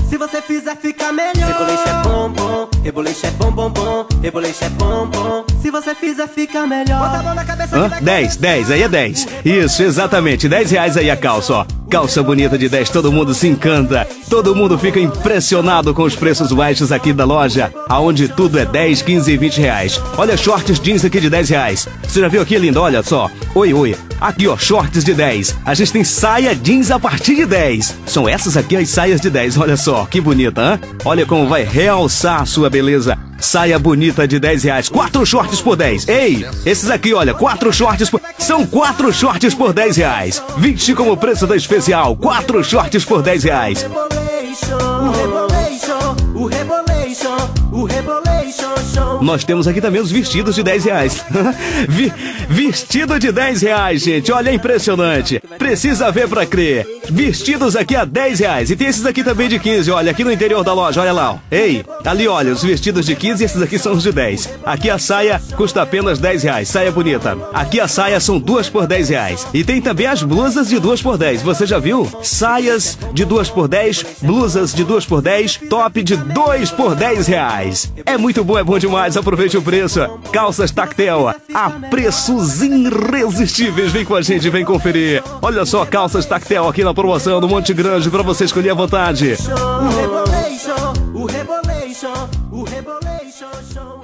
Se você fizer, fica melhor. Rebolation é bom, bom. Rebolation é bom, bom, bom. Rebolation é bom, bom. Se você fizer, fica melhor. Bota a mão na cabeça que vai 10, aí é 10. Isso, exatamente, R$10 aí a calça, ó. Calça bonita de 10, todo mundo se encanta. Todo mundo fica impressionado com os preços baixos aqui da loja, aonde tudo é 10, 15 e 20 reais. Olha, shorts jeans aqui de 10 reais. Você já viu aqui, linda? Olha só. Oi, oi. Aqui, ó, shorts de 10. A gente tem saia jeans a partir de 10. São essas aqui as saias de 10. Olha só, que bonita, hein? Olha como vai realçar a sua beleza. Saia bonita de 10 reais. 4 shorts por 10. Ei, esses aqui, olha, 4 shorts por... São 4 shorts por 10 reais. 20 como preço da especial. 4 shorts por 10 reais. O Rebolation Show. Nós temos aqui também os vestidos de 10 reais. Vestido de 10 reais, gente. Olha, é impressionante. Precisa ver pra crer. Vestidos aqui a 10 reais. E tem esses aqui também de 15. Olha, aqui no interior da loja. Olha lá, ó. Ei, ali, olha, os vestidos de 15 e esses aqui são os de 10. Aqui a saia custa apenas 10 reais. Saia bonita. Aqui a saia são 2 por 10 reais. E tem também as blusas de 2 por 10. Você já viu? Saias de 2 por 10, blusas de 2 por 10, top de 2 por 10 reais. É muito bom, é bom demais. Aproveite o preço. Calças Tactel a preços irresistíveis. Vem com a gente, vem conferir. Olha só, calças Tactel aqui na promoção do Monte Grande para você escolher à vontade. O Rebolation Show.